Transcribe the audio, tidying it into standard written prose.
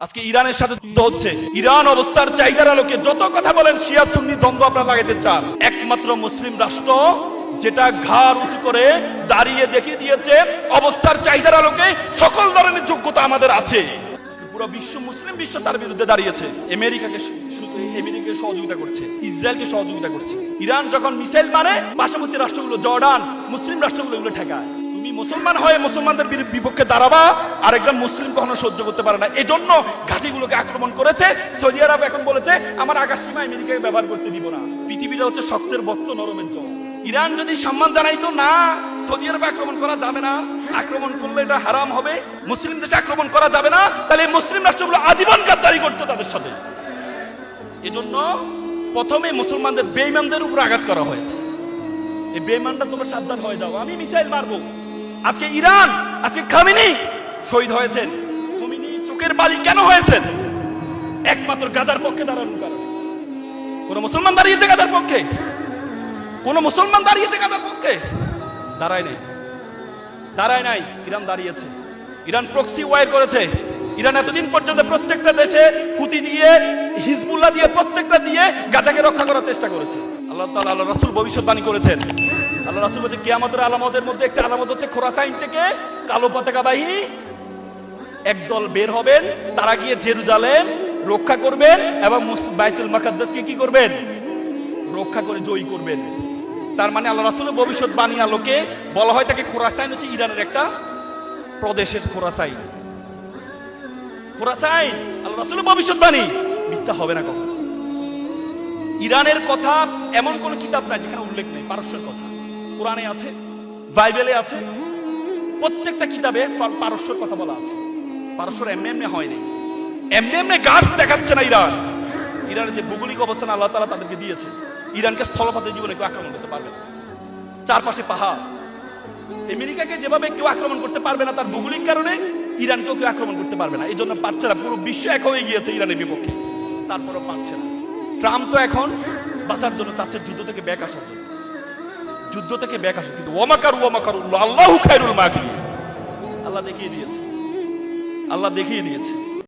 আজকে ইরানের সাথে যুদ্ধ হচ্ছে। ইরান অবস্থার চাহিদার আলোকে যত কথা বলেন শিয়া সুন্নি দ্বন্দ্ব আপনারা লাগাইতে চান, একমাত্র মুসলিম রাষ্ট্র যেটা ঘাড় উঁচু করে দাঁড়িয়ে দেখিয়ে দিয়েছে অবস্থার চাহিদার আলোকে সকল ধরনের যোগ্যতা আমাদের আছে। পুরো বিশ্ব, মুসলিম বিশ্ব তার বিরুদ্ধে দাঁড়িয়েছে। আমেরিকাকে সহযোগিতা করছে, ইসরায়েলকে সহযোগিতা করছে। ইরান যখন মিসাইল মারে, পার্শ্ববর্তী রাষ্ট্রগুলো জর্ডান, মুসলিম রাষ্ট্রগুলো এগুলো ঠেকায়। তুমি মুসলমান হয়ে মুসলমানদের বিপক্ষে দাঁড়াবা, আর একজন মুসলিম কখনো সহ্য করতে পারে না। এজন্য ঘাঁটিগুলোকে আক্রমণ করেছে। সৌদি আরব এখন বলেছে আমার আকাশ সীমা আমেরিকাকে ব্যবহার করতে দিব না। পৃথিবীটা হচ্ছে শক্তের বক্ত, নরমের জল। ইরান যদি সম্মান জানাইতো না সৌদি আরবে আক্রমণ করা যাবে না, আক্রমণ করলে এটা হারাম হবে, মুসলিম দেশে আক্রমণ করা যাবে না, তাহলে মুসলিম রাষ্ট্রগুলো আজীবন গাদ্দারি করতো তাদের সাথে। এজন্য প্রথমে মুসলমানদের বেঈমানদের উপর আঘাত করা হয়েছে। এই বেঈমানটা তোমরা সাবধান হয়ে যাও, আমি মিসাইল মারবো। আজকে ইরান, আজকে খামেনি শহীদ হয়েছেন। খামেনি চোখের বালি কেন হয়েছেন? একমাত্র গাজার পক্ষে দাঁড়ানোর কারণে। কোন মুসলমান দাঁড়িয়েছে গাজার পক্ষে? কোন মুসলমান দাঁড়িয়েছে গাজার পক্ষে? দাঁড়ায় নাই, দাঁড়ায় নাই। ইরান দাঁড়িয়েছে। ইরান প্রক্সি ওয়ার করেছে। ইরান এতদিন পর্যন্ত প্রত্যেকটা দেশে হুতি দিয়ে, হিজবুল্লাহ দিয়ে, প্রত্যেকটা দিয়ে গাজাকে রক্ষা করার চেষ্টা করেছে। আল্লাহ তাআলা, আল্লাহ রাসূল ভবিষ্যৎবাণী করেছেন। আল্লাহ রাসূল বলেছে কিয়ামতের আলামতের মধ্যে একটা আলামত হচ্ছে খোরাসাইন থেকে কালো পতাকাবাহী একদল বের হবেন। তারা গিয়ে জেরুজালেম রক্ষা করবেন এবং বাইতুল মুকাদ্দাসকে কি করবেন? রক্ষা করে জয়ী করবেন। তার মানে আল্লাহ রাসূলের ভবিষ্যৎবাণী আলোকে বলা হয় তাকে খোরাসাইন হচ্ছে ইরানের একটা প্রদেশের খোরাসাইন। খোরাসাইন আল্লাহ রাসূলের ভবিষ্যৎবাণী মিথ্যা হবে না কখনো। ইরানের কথা এমন কোন কিতাব নাই যেখানে উল্লেখ নেই। পারস্যের কথা কোরআনে আছে, বাইবেলে আছে, প্রত্যেকটা কিতাবে পারস্যের কথা বলা আছে। পারস্যের এমনি হয়নি, এমনি গাছ দেখাচ্ছে না ইরান। ইরানের যে ভৌগোলিক অবস্থান আল্লাহ তাআলা তাদেরকে দিয়েছে, ইরানকে স্থলপথে জীবনে কেউ আক্রমণ করতে পারবে না। চারপাশে পাহাড়। আমেরিকাকে যেভাবে কেউ আক্রমণ করতে পারবে না তার ভৌগোলিক কারণে, ইরানকেও কেউ আক্রমণ করতে পারবে না। এই জন্য পারছে না। পুরো বিশ্ব এক হয়ে গিয়েছে ইরানের বিপক্ষে, তারপরও পারছে না। ট্রাম্প তো এখন বাঁচার জন্য চাচ্ছে যুদ্ধ থেকে ব্যাক আসার জন্য, যুদ্ধ থেকে ব্যাক আসে। কিন্তু ওয়ামাকারু আল্লাহু খায়রুল মাকিরিন। আল্লাহ দেখিয়ে দিয়েছে, আল্লাহ দেখিয়ে দিয়েছে।